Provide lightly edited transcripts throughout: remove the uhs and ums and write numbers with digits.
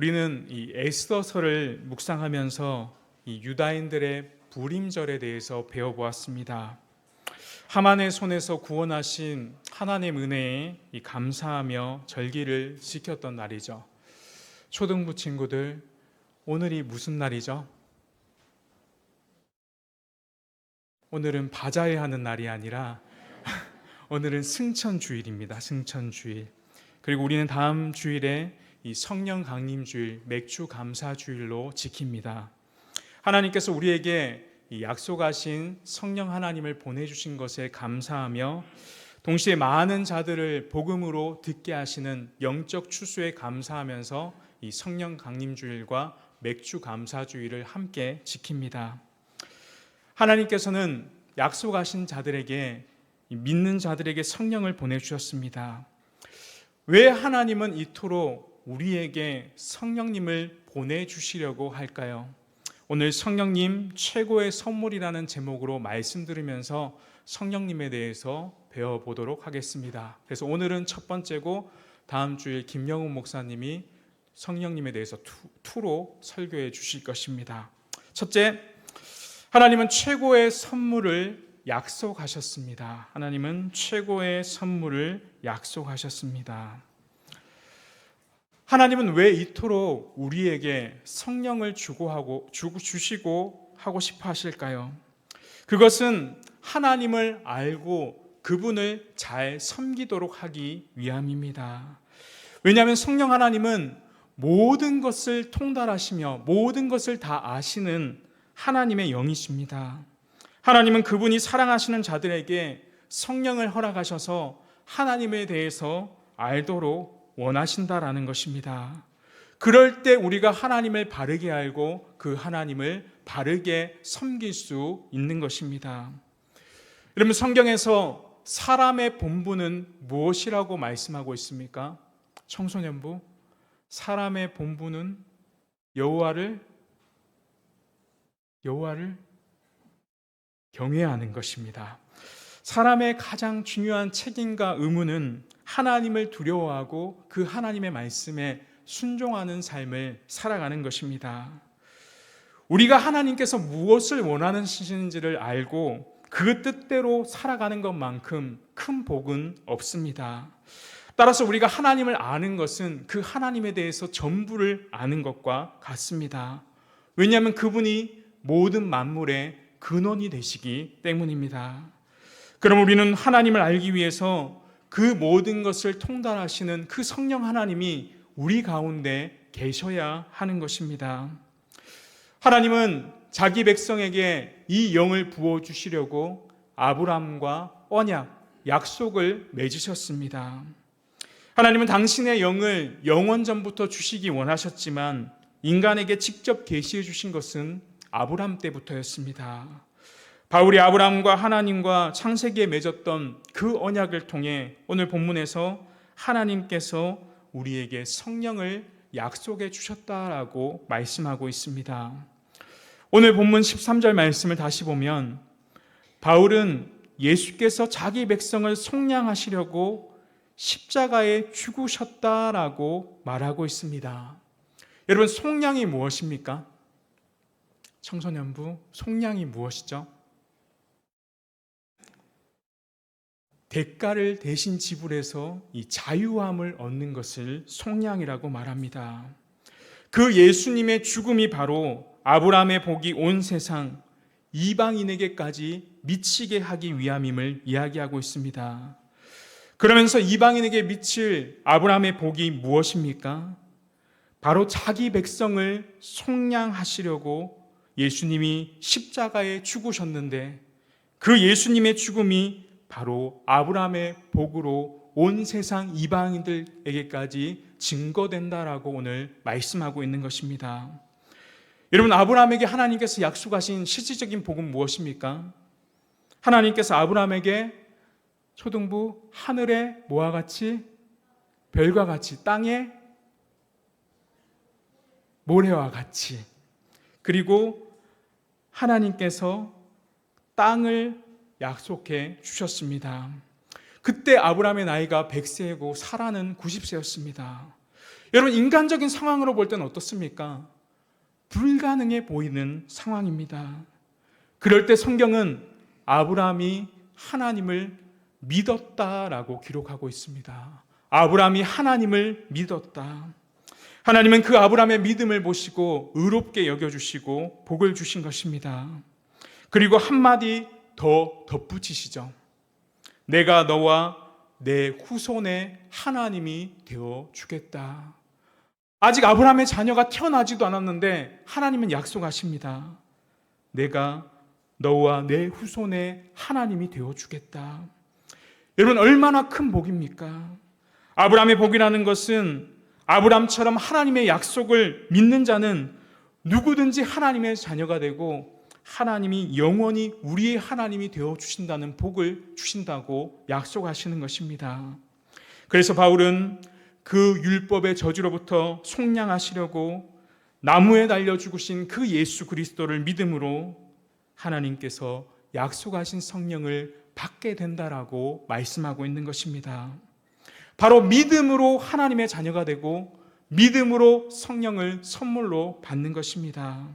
우리는 이 에스더서를 묵상하면서 이 유다인들의 불임절에 대해서 배워보았습니다. 하만의 손에서 구원하신 하나님 은혜에 감사하며 절기를 지켰던 날이죠. 초등부 친구들, 오늘이 무슨 날이죠? 오늘은 바자회 하는 날이 아니라 오늘은 승천주일입니다. 승천주일. 그리고 우리는 다음 주일에 이 성령 강림주일, 맥주 감사주일로 지킵니다. 하나님께서 우리에게 이 약속하신 성령 하나님을 보내주신 것에 감사하며 동시에 많은 자들을 복음으로 듣게 하시는 영적 추수에 감사하면서 이 성령 강림주일과 맥주 감사주일을 함께 지킵니다. 하나님께서는 약속하신 자들에게, 믿는 자들에게 성령을 보내주셨습니다. 왜 하나님은 이토록 우리에게 성령님을 보내주시려고 할까요? 오늘 성령님 최고의 선물이라는 제목으로 말씀 들으면서 성령님에 대해서 배워보도록 하겠습니다. 그래서 오늘은 첫 번째고 다음 주에 김영훈 목사님이 성령님에 대해서 투로 설교해 주실 것입니다. 첫째, 하나님은 최고의 선물을 약속하셨습니다. 하나님은 최고의 선물을 약속하셨습니다. 하나님은 왜 이토록 우리에게 성령을 주시고 하고 싶어 하실까요? 그것은 하나님을 알고 그분을 잘 섬기도록 하기 위함입니다. 왜냐하면 성령 하나님은 모든 것을 통달하시며 모든 것을 다 아시는 하나님의 영이십니다. 하나님은 그분이 사랑하시는 자들에게 성령을 허락하셔서 하나님에 대해서 알도록 원하신다라는 것입니다. 그럴 때 우리가 하나님을 바르게 알고 그 하나님을 바르게 섬길 수 있는 것입니다. 여러분, 성경에서 사람의 본분은 무엇이라고 말씀하고 있습니까? 청소년부, 사람의 본분은 여호와를 경외하는 것입니다. 사람의 가장 중요한 책임과 의무는 하나님을 두려워하고 그 하나님의 말씀에 순종하는 삶을 살아가는 것입니다. 우리가 하나님께서 무엇을 원하시는지를 알고 그 뜻대로 살아가는 것만큼 큰 복은 없습니다. 따라서 우리가 하나님을 아는 것은 그 하나님에 대해서 전부를 아는 것과 같습니다. 왜냐하면 그분이 모든 만물의 근원이 되시기 때문입니다. 그럼 우리는 하나님을 알기 위해서 그 모든 것을 통달하시는 그 성령 하나님이 우리 가운데 계셔야 하는 것입니다. 하나님은 자기 백성에게 이 영을 부어주시려고 아브라함과 언약, 약속을 맺으셨습니다. 하나님은 당신의 영을 영원 전부터 주시기 원하셨지만 인간에게 직접 계시해 주신 것은 아브라함 때부터였습니다. 바울이 아브라함과 하나님과 창세기에 맺었던 그 언약을 통해 오늘 본문에서 하나님께서 우리에게 성령을 약속해 주셨다라고 말씀하고 있습니다. 오늘 본문 13절 말씀을 다시 보면 바울은 예수께서 자기 백성을 속량하시려고 십자가에 죽으셨다라고 말하고 있습니다. 여러분, 속량이 무엇입니까? 청소년부, 속량이 무엇이죠? 대가를 대신 지불해서 이 자유함을 얻는 것을 속량이라고 말합니다. 그 예수님의 죽음이 바로 아브라함의 복이 온 세상 이방인에게까지 미치게 하기 위함임을 이야기하고 있습니다. 그러면서 이방인에게 미칠 아브라함의 복이 무엇입니까? 바로 자기 백성을 속량하시려고 예수님이 십자가에 죽으셨는데 그 예수님의 죽음이 바로 아브라함의 복으로 온 세상 이방인들에게까지 증거된다라고 오늘 말씀하고 있는 것입니다. 여러분, 아브라함에게 하나님께서 약속하신 실질적인 복은 무엇입니까? 하나님께서 아브라함에게 초등부, 하늘의 뭐와 같이? 별과 같이, 땅의 모래와 같이, 그리고 하나님께서 땅을 약속해 주셨습니다. 그때 아브라함의 나이가 100세이고 사라는 90세였습니다. 여러분, 인간적인 상황으로 볼 때는 어떻습니까? 불가능해 보이는 상황입니다. 그럴 때 성경은 아브라함이 하나님을 믿었다라고 기록하고 있습니다. 아브라함이 하나님을 믿었다. 하나님은 그 아브라함의 믿음을 보시고 의롭게 여겨주시고 복을 주신 것입니다. 그리고 한마디 더 덧붙이시죠. 내가 너와 내 후손의 하나님이 되어 주겠다. 아직 아브라함의 자녀가 태어나지도 않았는데 하나님은 약속하십니다. 내가 너와 내 후손의 하나님이 되어 주겠다. 여러분, 얼마나 큰 복입니까? 아브라함의 복이라는 것은 아브라함처럼 하나님의 약속을 믿는 자는 누구든지 하나님의 자녀가 되고 하나님이 영원히 우리의 하나님이 되어 주신다는 복을 주신다고 약속하시는 것입니다. 그래서 바울은 그 율법의 저주로부터 속량하시려고 나무에 달려 죽으신 그 예수 그리스도를 믿음으로 하나님께서 약속하신 성령을 받게 된다라고 말씀하고 있는 것입니다. 바로 믿음으로 하나님의 자녀가 되고 믿음으로 성령을 선물로 받는 것입니다.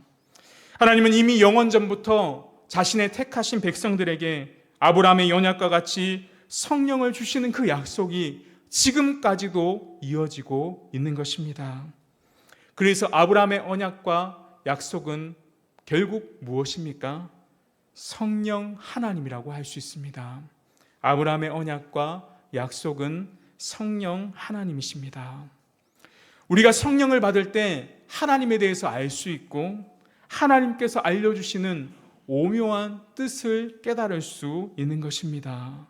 하나님은 이미 영원 전부터 자신의 택하신 백성들에게 아브라함의 언약과 같이 성령을 주시는 그 약속이 지금까지도 이어지고 있는 것입니다. 그래서 아브라함의 언약과 약속은 결국 무엇입니까? 성령 하나님이라고 할 수 있습니다. 아브라함의 언약과 약속은 성령 하나님이십니다. 우리가 성령을 받을 때 하나님에 대해서 알 수 있고 하나님께서 알려주시는 오묘한 뜻을 깨달을 수 있는 것입니다.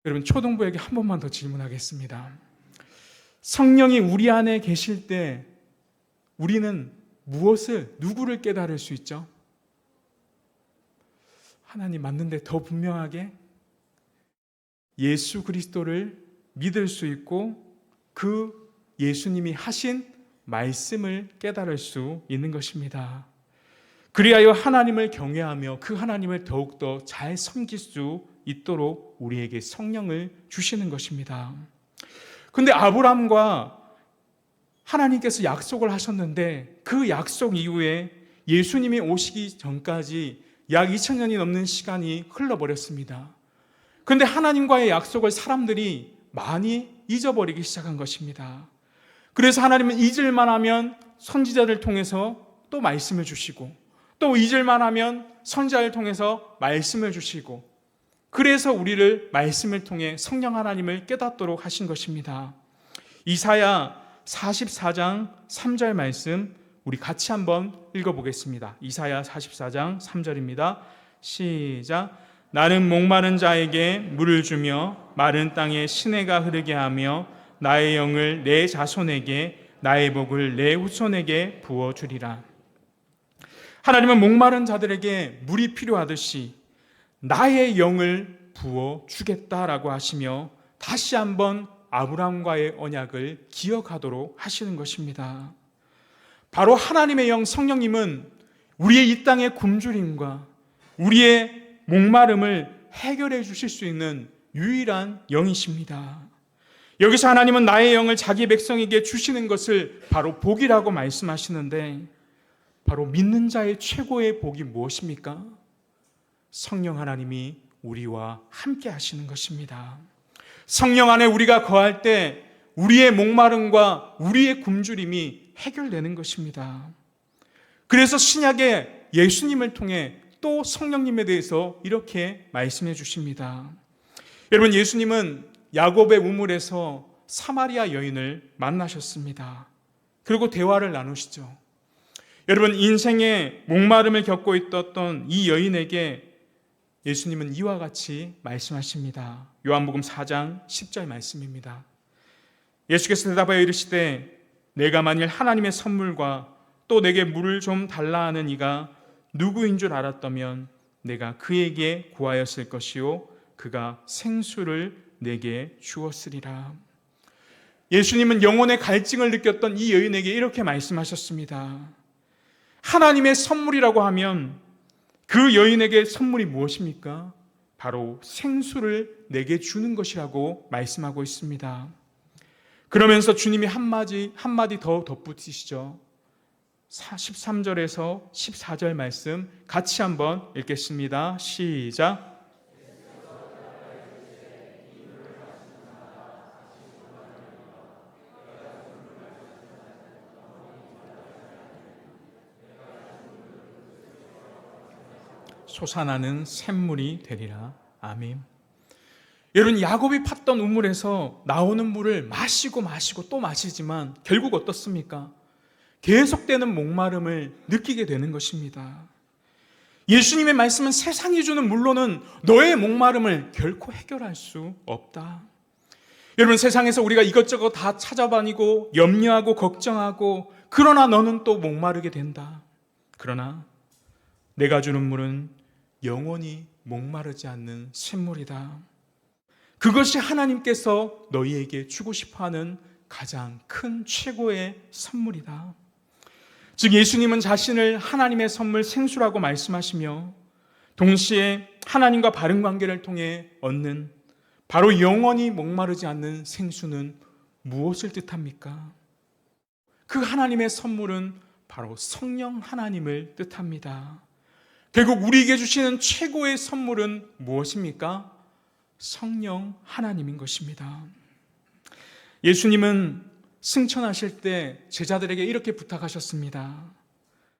여러분, 초등부에게 한 번만 더 질문하겠습니다. 성령이 우리 안에 계실 때 우리는 누구를 깨달을 수 있죠? 하나님 맞는데 더 분명하게 예수 그리스도를 믿을 수 있고 그 예수님이 하신 말씀을 깨달을 수 있는 것입니다. 그리하여 하나님을 경외하며 그 하나님을 더욱더 잘 섬길 수 있도록 우리에게 성령을 주시는 것입니다. 그런데 아브라함과 하나님께서 약속을 하셨는데 그 약속 이후에 예수님이 오시기 전까지 약 2000년이 넘는 시간이 흘러버렸습니다. 그런데 하나님과의 약속을 사람들이 많이 잊어버리기 시작한 것입니다. 그래서 하나님은 잊을만 하면 선지자를 통해서 또 말씀을 주시고 또 잊을만 하면 선지자를 통해서 말씀을 주시고 그래서 우리를 말씀을 통해 성령 하나님을 깨닫도록 하신 것입니다. 이사야 44장 3절 말씀 우리 같이 한번 읽어보겠습니다. 이사야 44장 3절입니다. 시작. 나는 목마른 자에게 물을 주며 마른 땅에 시내가 흐르게 하며 나의 영을 내 자손에게 나의 복을 내 후손에게 부어주리라. 하나님은 목마른 자들에게 물이 필요하듯이 나의 영을 부어주겠다라고 하시며 다시 한번 아브라함과의 언약을 기억하도록 하시는 것입니다. 바로 하나님의 영 성령님은 우리의 이 땅의 굶주림과 우리의 목마름을 해결해 주실 수 있는 유일한 영이십니다. 여기서 하나님은 나의 영을 자기 백성에게 주시는 것을 바로 복이라고 말씀하시는데 바로 믿는 자의 최고의 복이 무엇입니까? 성령 하나님이 우리와 함께 하시는 것입니다. 성령 안에 우리가 거할 때 우리의 목마름과 우리의 굶주림이 해결되는 것입니다. 그래서 신약의 예수님을 통해 또 성령님에 대해서 이렇게 말씀해 주십니다. 여러분, 예수님은 야곱의 우물에서 사마리아 여인을 만나셨습니다. 그리고 대화를 나누시죠. 여러분, 인생의 목마름을 겪고 있었던 이 여인에게 예수님은 이와 같이 말씀하십니다. 요한복음 4장 10절 말씀입니다. 예수께서 대답하여 이르시되 내가 만일 하나님의 선물과 또 내게 물을 좀 달라 하는 이가 누구인 줄 알았다면 내가 그에게 구하였을 것이요 그가 생수를 내게 주었으리라. 예수님은 영혼의 갈증을 느꼈던 이 여인에게 이렇게 말씀하셨습니다. 하나님의 선물이라고 하면 그 여인에게 선물이 무엇입니까? 바로 생수를 내게 주는 것이라고 말씀하고 있습니다. 그러면서 주님이 한마디 더 덧붙이시죠. 13절에서 14절 말씀 같이 한번 읽겠습니다. 시작. 솟아나는 샘물이 되리라. 아멘. 여러분, 야곱이 팠던 우물에서 나오는 물을 마시고 또 마시지만 결국 어떻습니까? 계속되는 목마름을 느끼게 되는 것입니다. 예수님의 말씀은 세상이 주는 물로는 너의 목마름을 결코 해결할 수 없다. 여러분, 세상에서 우리가 이것저것 다 찾아다니고 염려하고 걱정하고 그러나 너는 또 목마르게 된다. 그러나 내가 주는 물은 영원히 목마르지 않는 샘물이다. 그것이 하나님께서 너희에게 주고 싶어하는 가장 큰 최고의 선물이다. 즉 예수님은 자신을 하나님의 선물 생수라고 말씀하시며 동시에 하나님과 바른 관계를 통해 얻는 바로 영원히 목마르지 않는 생수는 무엇을 뜻합니까? 그 하나님의 선물은 바로 성령 하나님을 뜻합니다. 결국 우리에게 주시는 최고의 선물은 무엇입니까? 성령 하나님인 것입니다. 예수님은 승천하실 때 제자들에게 이렇게 부탁하셨습니다.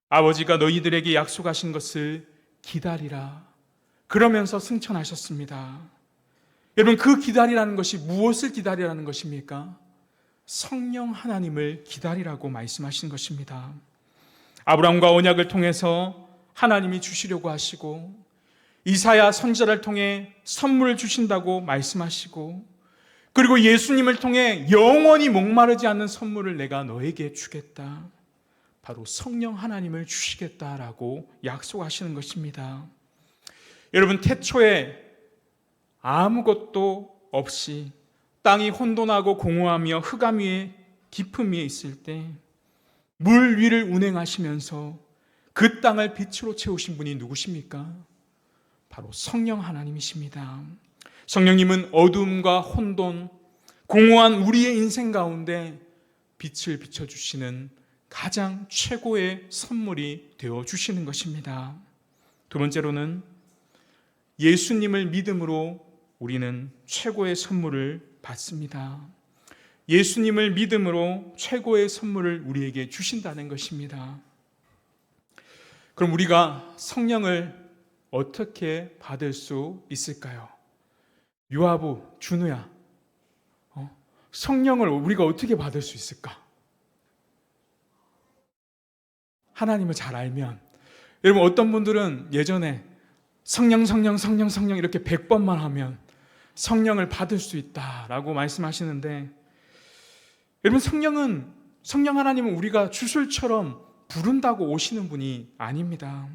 아버지가 너희들에게 약속하신 것을 기다리라. 그러면서 승천하셨습니다. 여러분, 그 기다리라는 것이 무엇을 기다리라는 것입니까? 성령 하나님을 기다리라고 말씀하신 것입니다. 아브라함과 언약을 통해서 하나님이 주시려고 하시고 이사야 선지자를 통해 선물을 주신다고 말씀하시고 그리고 예수님을 통해 영원히 목마르지 않는 선물을 내가 너에게 주겠다. 바로 성령 하나님을 주시겠다라고 약속하시는 것입니다. 여러분, 태초에 아무것도 없이 땅이 혼돈하고 공허하며 흑암 위에 깊음 위에 있을 때 물 위를 운행하시면서 그 땅을 빛으로 채우신 분이 누구십니까? 바로 성령 하나님이십니다. 성령님은 어둠과 혼돈, 공허한 우리의 인생 가운데 빛을 비춰주시는 가장 최고의 선물이 되어주시는 것입니다. 두 번째로는 예수님을 믿음으로 우리는 최고의 선물을 받습니다. 예수님을 믿음으로 최고의 선물을 우리에게 주신다는 것입니다. 그럼 우리가 성령을 어떻게 받을 수 있을까요? 유아부, 준우야, 성령을 우리가 어떻게 받을 수 있을까? 하나님을 잘 알면, 여러분 어떤 분들은 예전에 성령 이렇게 100번만 하면 성령을 받을 수 있다라고 말씀하시는데, 여러분 성령 하나님은 우리가 주술처럼 부른다고 오시는 분이 아닙니다.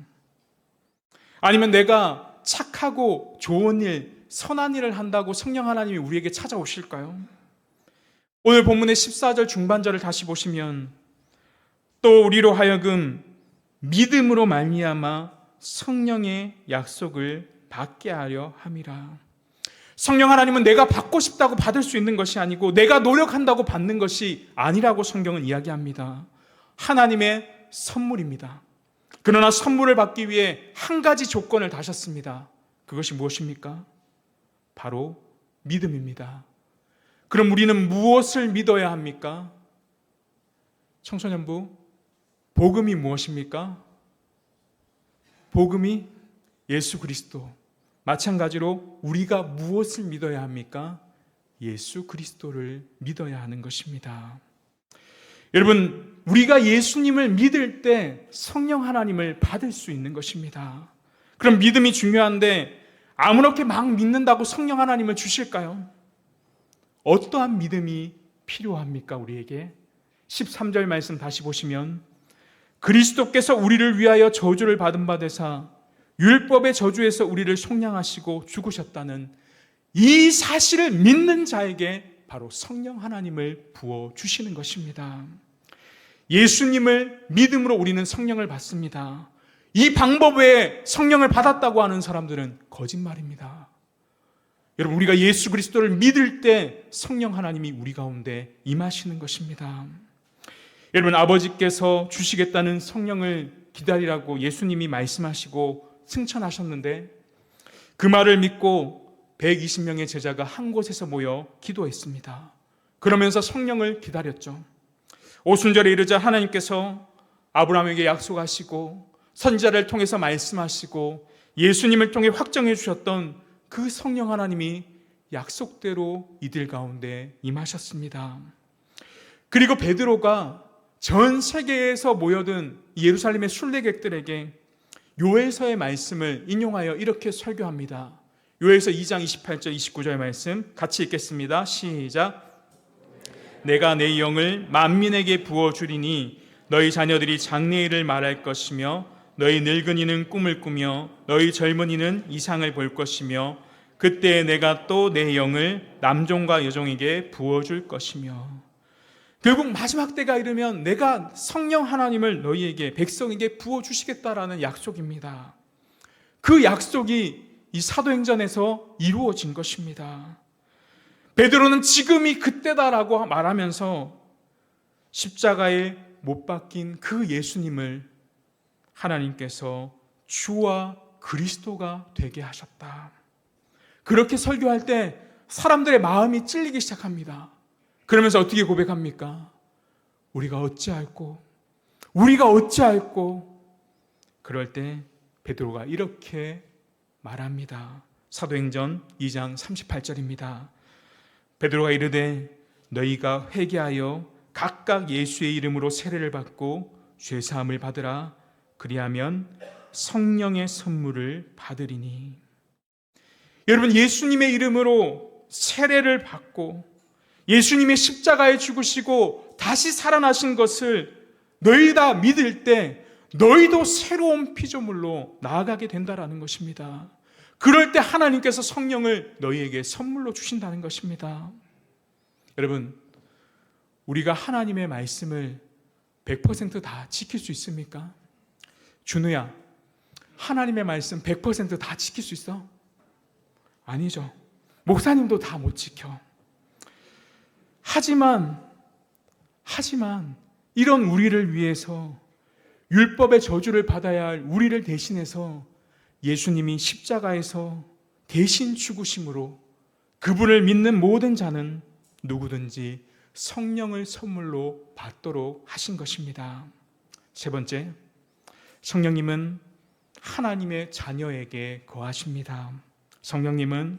아니면 내가 착하고 좋은 일, 선한 일을 한다고 성령 하나님이 우리에게 찾아오실까요? 오늘 본문의 14절 중반절을 다시 보시면 또 우리로 하여금 믿음으로 말미암아 성령의 약속을 받게 하려 함이라. 성령 하나님은 내가 받고 싶다고 받을 수 있는 것이 아니고 내가 노력한다고 받는 것이 아니라고 성경은 이야기합니다. 하나님의 선물입니다. 그러나 선물을 받기 위해 한 가지 조건을 다셨습니다. 그것이 무엇입니까? 바로 믿음입니다. 그럼 우리는 무엇을 믿어야 합니까? 청소년부, 복음이 무엇입니까? 복음이 예수 그리스도. 마찬가지로 우리가 무엇을 믿어야 합니까? 예수 그리스도를 믿어야 하는 것입니다. 여러분, 우리가 예수님을 믿을 때 성령 하나님을 받을 수 있는 것입니다. 그럼 믿음이 중요한데 아무렇게 막 믿는다고 성령 하나님을 주실까요? 어떠한 믿음이 필요합니까, 우리에게? 13절 말씀 다시 보시면 그리스도께서 우리를 위하여 저주를 받은 바 되사 율법의 저주에서 우리를 속량하시고 죽으셨다는 이 사실을 믿는 자에게 바로 성령 하나님을 부어주시는 것입니다. 예수님을 믿음으로 우리는 성령을 받습니다. 이 방법 외에 성령을 받았다고 하는 사람들은 거짓말입니다. 여러분, 우리가 예수 그리스도를 믿을 때 성령 하나님이 우리 가운데 임하시는 것입니다. 여러분, 아버지께서 주시겠다는 성령을 기다리라고 예수님이 말씀하시고 승천하셨는데 그 말을 믿고 120명의 제자가 한 곳에서 모여 기도했습니다. 그러면서 성령을 기다렸죠. 오순절에 이르자 하나님께서 아브라함에게 약속하시고 선지자를 통해서 말씀하시고 예수님을 통해 확정해 주셨던 그 성령 하나님이 약속대로 이들 가운데 임하셨습니다. 그리고 베드로가 전 세계에서 모여든 예루살렘의 순례객들에게 요엘서의 말씀을 인용하여 이렇게 설교합니다. 요엘서 2장 28절 29절 말씀 같이 읽겠습니다. 시작. 내가 내 영을 만민에게 부어주리니 너희 자녀들이 장래일을 말할 것이며 너희 늙은이는 꿈을 꾸며 너희 젊은이는 이상을 볼 것이며 그때 내가 또 내 영을 남종과 여종에게 부어줄 것이며. 결국 마지막 때가 이르면 내가 성령 하나님을 너희에게 백성에게 부어주시겠다라는 약속입니다. 그 약속이 이 사도행전에서 이루어진 것입니다. 베드로는 지금이 그때다라고 말하면서 십자가에 못 박힌 그 예수님을 하나님께서 주와 그리스도가 되게 하셨다. 그렇게 설교할 때 사람들의 마음이 찔리기 시작합니다. 그러면서 어떻게 고백합니까? 우리가 어찌할꼬? 그럴 때 베드로가 이렇게 말합니다. 사도행전 2장 38절입니다. 베드로가 이르되 너희가 회개하여 각각 예수의 이름으로 세례를 받고 죄사함을 받으라. 그리하면 성령의 선물을 받으리니. 여러분, 예수님의 이름으로 세례를 받고 예수님의 십자가에 죽으시고 다시 살아나신 것을 너희 다 믿을 때 너희도 새로운 피조물로 나아가게 된다라는 것입니다. 그럴 때 하나님께서 성령을 너희에게 선물로 주신다는 것입니다. 여러분, 우리가 하나님의 말씀을 100% 다 지킬 수 있습니까? 준우야, 하나님의 말씀 100% 다 지킬 수 있어? 아니죠. 목사님도 다 못 지켜. 하지만 이런 우리를 위해서 율법의 저주를 받아야 할 우리를 대신해서 예수님이 십자가에서 대신 죽으심으로 그분을 믿는 모든 자는 누구든지 성령을 선물로 받도록 하신 것입니다. 세 번째, 성령님은 하나님의 자녀에게 거하십니다. 성령님은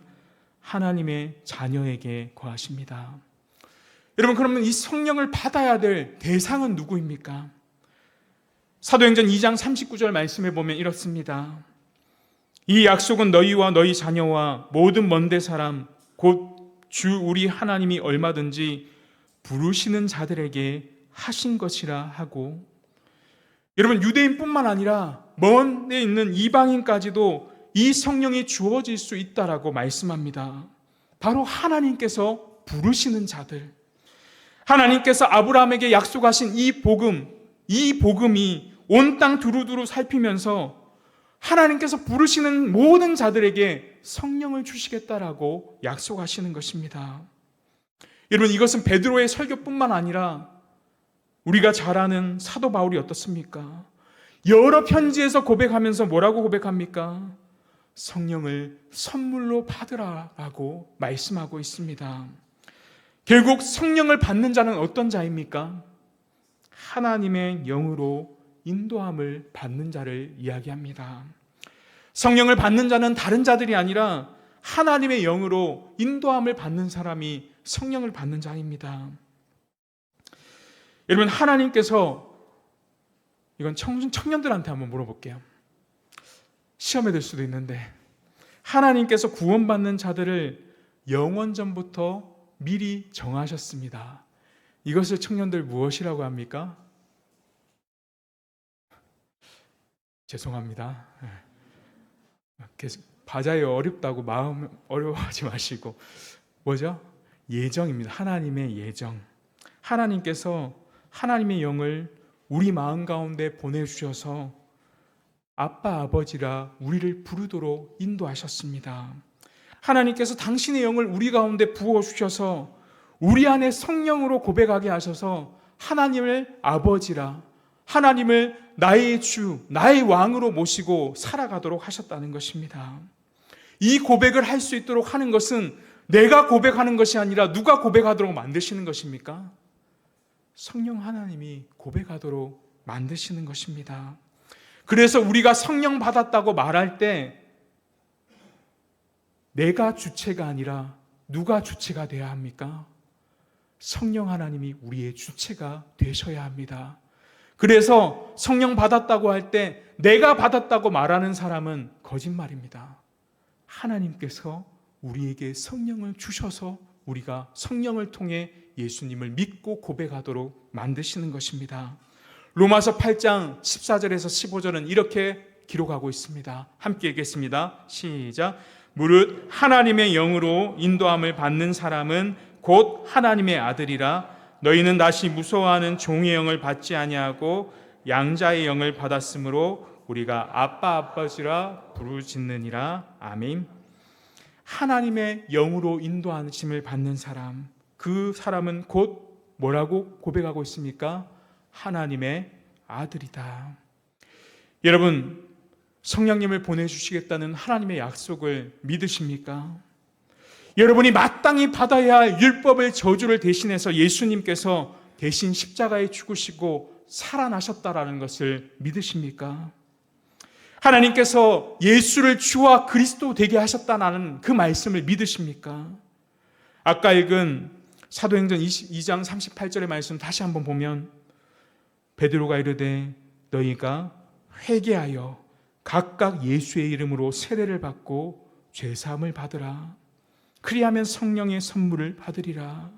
하나님의 자녀에게 거하십니다. 여러분, 그러면 이 성령을 받아야 될 대상은 누구입니까? 사도행전 2장 39절 말씀에 보면 이렇습니다. 이 약속은 너희와 너희 자녀와 모든 먼데 사람 곧 주 우리 하나님이 얼마든지 부르시는 자들에게 하신 것이라 하고, 여러분, 유대인뿐만 아니라 먼 데 있는 이방인까지도 이 성령이 주어질 수 있다라고 말씀합니다. 바로 하나님께서 부르시는 자들, 하나님께서 아브라함에게 약속하신 이 복음이 온 땅 두루두루 살피면서 하나님께서 부르시는 모든 자들에게 성령을 주시겠다라고 약속하시는 것입니다. 여러분, 이것은 베드로의 설교뿐만 아니라 우리가 잘 아는 사도 바울이 어떻습니까? 여러 편지에서 고백하면서 뭐라고 고백합니까? 성령을 선물로 받으라라고 말씀하고 있습니다. 결국 성령을 받는 자는 어떤 자입니까? 하나님의 영으로 인도함을 받는 자를 이야기합니다. 성령을 받는 자는 다른 자들이 아니라 하나님의 영으로 인도함을 받는 사람이 성령을 받는 자입니다. 여러분, 하나님께서, 이건 청년들한테 한번 물어볼게요. 시험에 들 수도 있는데, 하나님께서 구원받는 자들을 영원전부터 미리 정하셨습니다. 이것을 청년들 무엇이라고 합니까? 죄송합니다. 맞아요. 어렵다고 마음 어려워하지 마시고, 뭐죠? 예정입니다. 하나님의 예정. 하나님께서 하나님의 영을 우리 마음 가운데 보내주셔서 아빠, 아버지라 우리를 부르도록 인도하셨습니다. 하나님께서 당신의 영을 우리 가운데 부어주셔서 우리 안에 성령으로 고백하게 하셔서 하나님을 아버지라, 하나님을 나의 주, 나의 왕으로 모시고 살아가도록 하셨다는 것입니다. 이 고백을 할 수 있도록 하는 것은 내가 고백하는 것이 아니라 누가 고백하도록 만드시는 것입니까? 성령 하나님이 고백하도록 만드시는 것입니다. 그래서 우리가 성령 받았다고 말할 때 내가 주체가 아니라 누가 주체가 되어야 합니까? 성령 하나님이 우리의 주체가 되셔야 합니다. 그래서 성령 받았다고 할 때 내가 받았다고 말하는 사람은 거짓말입니다. 하나님께서 우리에게 성령을 주셔서 우리가 성령을 통해 예수님을 믿고 고백하도록 만드시는 것입니다. 로마서 8장 14절에서 15절은 이렇게 기록하고 있습니다. 함께 읽겠습니다. 시작. 무릇 하나님의 영으로 인도함을 받는 사람은 곧 하나님의 아들이라. 너희는 다시 무서워하는 종의 영을 받지 아니하고 양자의 영을 받았으므로 우리가 아빠 아버지라 부르짖느니라. 아멘. 하나님의 영으로 인도하심을 받는 사람, 그 사람은 곧 뭐라고 고백하고 있습니까? 하나님의 아들이다. 여러분, 성령님을 보내주시겠다는 하나님의 약속을 믿으십니까? 여러분이 마땅히 받아야 할 율법의 저주를 대신해서 예수님께서 대신 십자가에 죽으시고 살아나셨다라는 것을 믿으십니까? 하나님께서 예수를 주와 그리스도 되게 하셨다는 그 말씀을 믿으십니까? 아까 읽은 사도행전 22장 38절의 말씀 다시 한번 보면 베드로가 이르되 너희가 회개하여 각각 예수의 이름으로 세례를 받고 죄사함을 받으라. 그리하면 성령의 선물을 받으리라.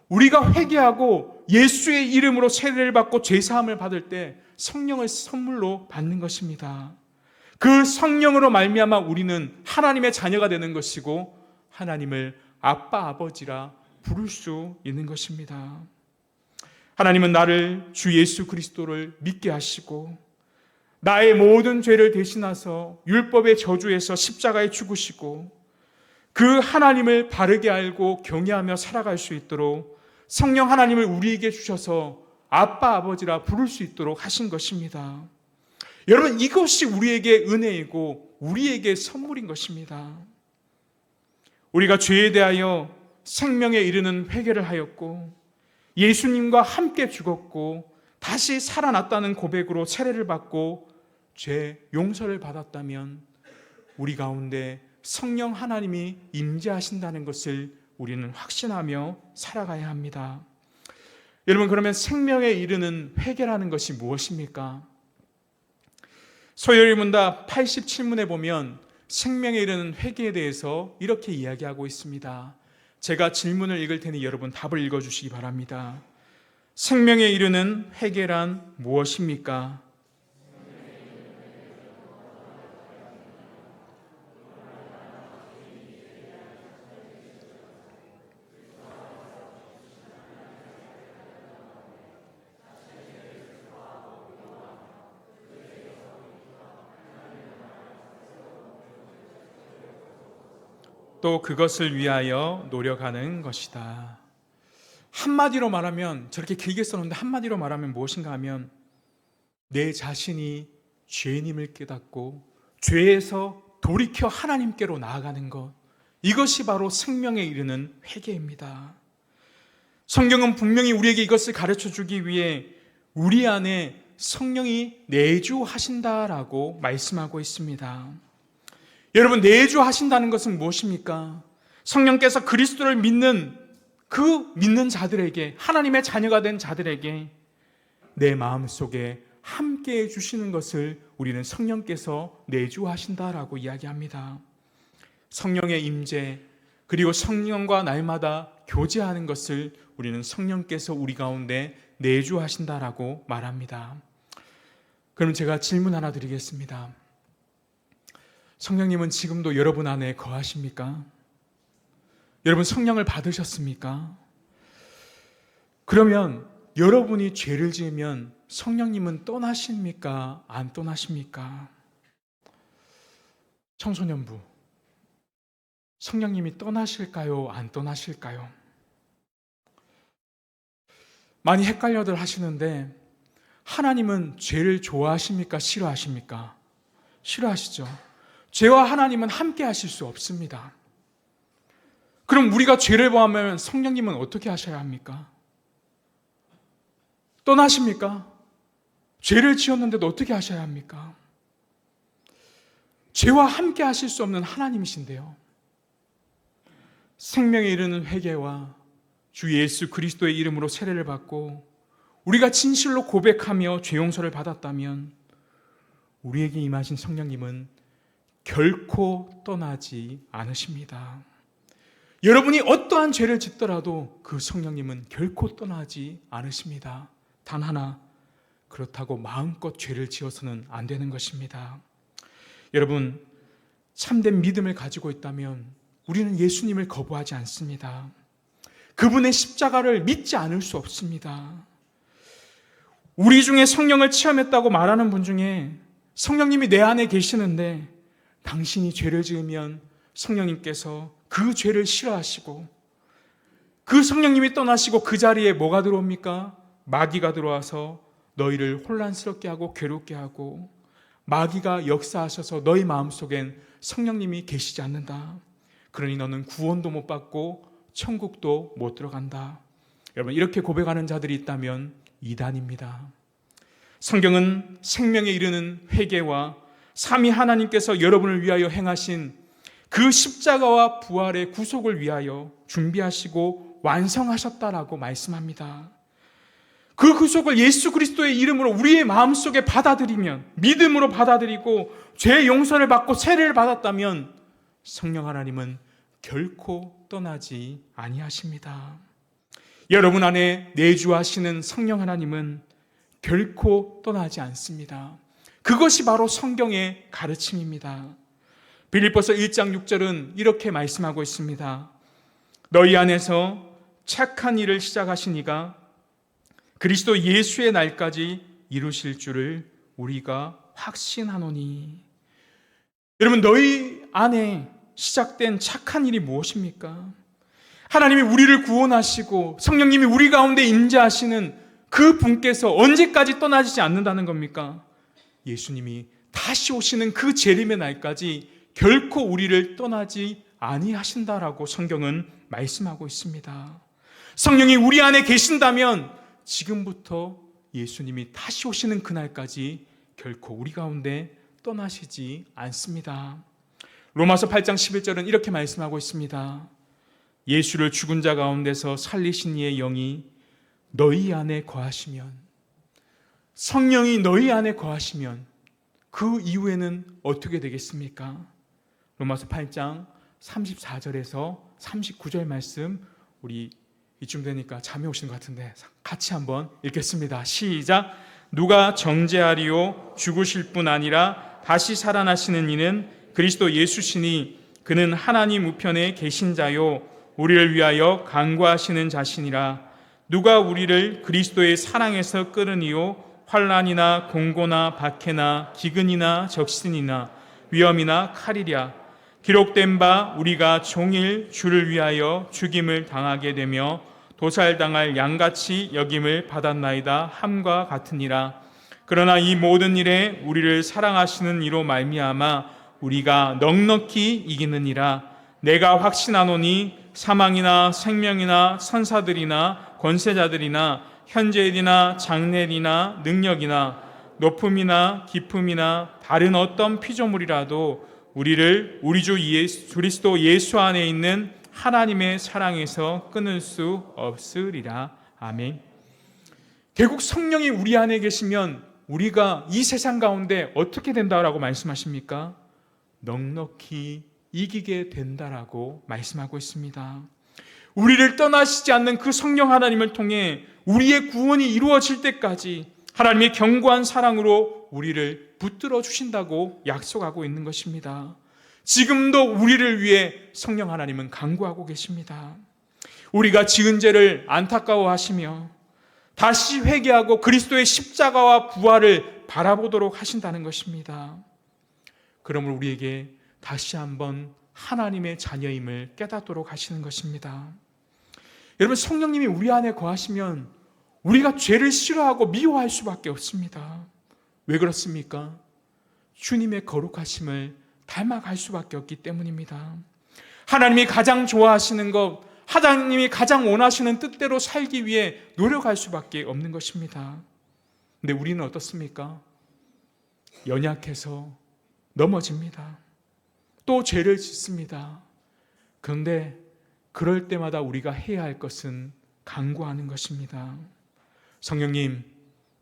우리가 회개하고 예수의 이름으로 세례를 받고 죄사함을 받을 때 성령을 선물로 받는 것입니다. 그 성령으로 말미암아 우리는 하나님의 자녀가 되는 것이고 하나님을 아빠 아버지라 부를 수 있는 것입니다. 하나님은 나를 주 예수 그리스도를 믿게 하시고 나의 모든 죄를 대신하서 율법의 저주에서 십자가에 죽으시고 그 하나님을 바르게 알고 경외하며 살아갈 수 있도록 성령 하나님을 우리에게 주셔서 아빠 아버지라 부를 수 있도록 하신 것입니다. 여러분, 이것이 우리에게 은혜이고 우리에게 선물인 것입니다. 우리가 죄에 대하여 생명에 이르는 회개를 하였고 예수님과 함께 죽었고 다시 살아났다는 고백으로 세례를 받고 죄 용서를 받았다면 우리 가운데 성령 하나님이 임재하신다는 것을 우리는 확신하며 살아가야 합니다. 여러분, 그러면 생명에 이르는 회개라는 것이 무엇입니까? 소요리문답 87문에 보면 생명에 이르는 회개에 대해서 이렇게 이야기하고 있습니다. 제가 질문을 읽을 테니 여러분 답을 읽어주시기 바랍니다. 생명에 이르는 회개란 무엇입니까? 또 그것을 위하여 노력하는 것이다. 한마디로 말하면, 저렇게 길게 썼는데 한마디로 말하면 무엇인가 하면 내 자신이 죄인임을 깨닫고 죄에서 돌이켜 하나님께로 나아가는 것, 이것이 바로 생명에 이르는 회개입니다. 성경은 분명히 우리에게 이것을 가르쳐주기 위해 우리 안에 성령이 내주하신다라고 말씀하고 있습니다. 여러분, 내주하신다는 것은 무엇입니까? 성령께서 그리스도를 믿는 그 믿는 자들에게, 하나님의 자녀가 된 자들에게 내 마음속에 함께 해주시는 것을 우리는 성령께서 내주하신다라고 이야기합니다. 성령의 임재, 그리고 성령과 날마다 교제하는 것을 우리는 성령께서 우리 가운데 내주하신다라고 말합니다. 그럼 제가 질문 하나 드리겠습니다. 성령님은 지금도 여러분 안에 거하십니까? 여러분 성령을 받으셨습니까? 그러면 여러분이 죄를 지으면 성령님은 떠나십니까? 안 떠나십니까? 청소년부, 성령님이 떠나실까요? 안 떠나실까요? 많이 헷갈려들 하시는데 하나님은 죄를 좋아하십니까? 싫어하십니까? 싫어하시죠. 죄와 하나님은 함께 하실 수 없습니다. 그럼 우리가 죄를 범하면 성령님은 어떻게 하셔야 합니까? 떠나십니까? 죄를 지었는데도 어떻게 하셔야 합니까? 죄와 함께 하실 수 없는 하나님이신데요. 생명에 이르는 회개와 주 예수 그리스도의 이름으로 세례를 받고 우리가 진실로 고백하며 죄 용서를 받았다면 우리에게 임하신 성령님은 결코 떠나지 않으십니다. 여러분이 어떠한 죄를 짓더라도 그 성령님은 결코 떠나지 않으십니다. 단 하나, 그렇다고 마음껏 죄를 지어서는 안 되는 것입니다. 여러분, 참된 믿음을 가지고 있다면 우리는 예수님을 거부하지 않습니다. 그분의 십자가를 믿지 않을 수 없습니다. 우리 중에 성령을 체험했다고 말하는 분 중에 성령님이 내 안에 계시는데 당신이 죄를 지으면 성령님께서 그 죄를 싫어하시고 그 성령님이 떠나시고 그 자리에 뭐가 들어옵니까? 마귀가 들어와서 너희를 혼란스럽게 하고 괴롭게 하고 마귀가 역사하셔서 너희 마음속엔 성령님이 계시지 않는다. 그러니 너는 구원도 못 받고 천국도 못 들어간다. 여러분, 이렇게 고백하는 자들이 있다면 이단입니다. 성경은 생명에 이르는 회개와 삼위 하나님께서 여러분을 위하여 행하신 그 십자가와 부활의 구속을 위하여 준비하시고 완성하셨다라고 말씀합니다. 그 구속을 예수 그리스도의 이름으로 우리의 마음속에 받아들이면, 믿음으로 받아들이고 죄 용서를 받고 세례를 받았다면 성령 하나님은 결코 떠나지 아니하십니다. 여러분 안에 내주하시는 성령 하나님은 결코 떠나지 않습니다. 그것이 바로 성경의 가르침입니다. 빌립보서 1장 6절은 이렇게 말씀하고 있습니다. 너희 안에서 착한 일을 시작하신 이가 그리스도 예수의 날까지 이루실 줄을 우리가 확신하노니. 여러분, 너희 안에 시작된 착한 일이 무엇입니까? 하나님이 우리를 구원하시고 성령님이 우리 가운데 임재하시는 그 분께서 언제까지 떠나지 않는다는 겁니까? 예수님이 다시 오시는 그 재림의 날까지 결코 우리를 떠나지 아니하신다라고 성경은 말씀하고 있습니다. 성령이 우리 안에 계신다면 지금부터 예수님이 다시 오시는 그날까지 결코 우리 가운데 떠나시지 않습니다. 로마서 8장 11절은 이렇게 말씀하고 있습니다. 예수를 죽은 자 가운데서 살리신 이의 영이 너희 안에 거하시면, 성령이 너희 안에 거하시면 그 이후에는 어떻게 되겠습니까? 로마서 8장 34절에서 39절 말씀, 우리 이쯤 되니까 잠이 오시는 것 같은데 같이 한번 읽겠습니다. 시작. 누가 정죄하리요? 죽으실 뿐 아니라 다시 살아나시는 이는 그리스도 예수시니 그는 하나님 우편에 계신 자요 우리를 위하여 간구하시는 자시니라. 누가 우리를 그리스도의 사랑에서 끌으니요? 환난이나 공고나 박해나 기근이나 적신이나 위험이나 칼이랴. 기록된 바 우리가 종일 주를 위하여 죽임을 당하게 되며 도살당할 양같이 여김을 받았나이다 함과 같으니라. 그러나 이 모든 일에 우리를 사랑하시는 이로 말미암아 우리가 넉넉히 이기느니라. 내가 확신하노니 사망이나 생명이나 선사들이나 권세자들이나 현재일이나 장래일이나 능력이나 높음이나 깊음이나 다른 어떤 피조물이라도 우리를 우리 주 그리스도 예수 안에 있는 하나님의 사랑에서 끊을 수 없으리라. 아멘. 결국 성령이 우리 안에 계시면 우리가 이 세상 가운데 어떻게 된다라고 말씀하십니까? 넉넉히 이기게 된다라고 말씀하고 있습니다. 우리를 떠나시지 않는 그 성령 하나님을 통해 우리의 구원이 이루어질 때까지 하나님의 견고한 사랑으로 우리를 붙들어 주신다고 약속하고 있는 것입니다. 지금도 우리를 위해 성령 하나님은 간구하고 계십니다. 우리가 지은 죄를 안타까워하시며 다시 회개하고 그리스도의 십자가와 부활을 바라보도록 하신다는 것입니다. 그러므로 우리에게 다시 한번 하나님의 자녀임을 깨닫도록 하시는 것입니다. 여러분, 성령님이 우리 안에 거하시면 우리가 죄를 싫어하고 미워할 수밖에 없습니다. 왜 그렇습니까? 주님의 거룩하심을 닮아갈 수밖에 없기 때문입니다. 하나님이 가장 좋아하시는 것, 하나님이 가장 원하시는 뜻대로 살기 위해 노력할 수밖에 없는 것입니다. 근데 우리는 어떻습니까? 연약해서 넘어집니다. 또 죄를 짓습니다. 그런데 그럴 때마다 우리가 해야 할 것은 간구하는 것입니다. 성령님,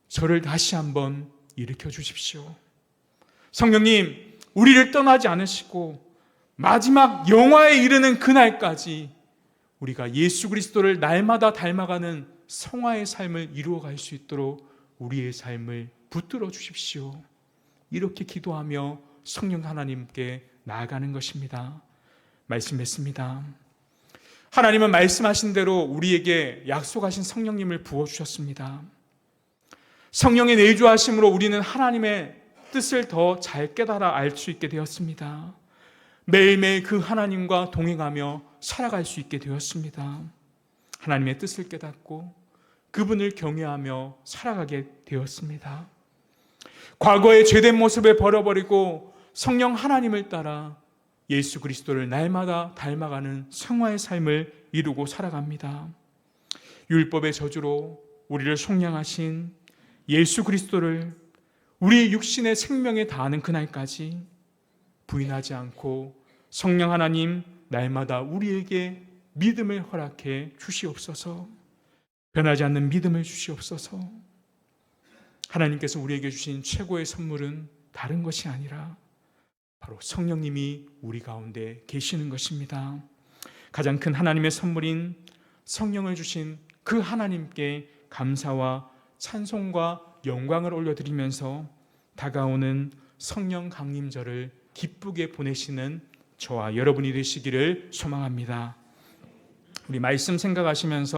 저를 다시 한번 일으켜 주십시오. 성령님, 우리를 떠나지 않으시고 마지막 영화에 이르는 그날까지 우리가 예수 그리스도를 날마다 닮아가는 성화의 삶을 이루어갈 수 있도록 우리의 삶을 붙들어 주십시오. 이렇게 기도하며 성령 하나님께 나아가는 것입니다. 말씀했습니다. 하나님은 말씀하신 대로 우리에게 약속하신 성령님을 부어주셨습니다. 성령의 내주하심으로 우리는 하나님의 뜻을 더 잘 깨달아 알 수 있게 되었습니다. 매일매일 그 하나님과 동행하며 살아갈 수 있게 되었습니다. 하나님의 뜻을 깨닫고 그분을 경외하며 살아가게 되었습니다. 과거의 죄된 모습을 버려버리고 성령 하나님을 따라 예수 그리스도를 날마다 닮아가는 성화의 삶을 이루고 살아갑니다. 율법의 저주로 우리를 속량하신 예수 그리스도를 우리 육신의 생명에 다하는 그날까지 부인하지 않고 성령 하나님 날마다 우리에게 믿음을 허락해 주시옵소서. 변하지 않는 믿음을 주시옵소서. 하나님께서 우리에게 주신 최고의 선물은 다른 것이 아니라 바로 성령님이 우리 가운데 계시는 것입니다. 가장 큰 하나님의 선물인 성령을 주신 그 하나님께 감사와 찬송과 영광을 올려드리면서 다가오는 성령 강림절을 기쁘게 보내시는 저와 여러분이 되시기를 소망합니다. 우리 말씀 생각하시면서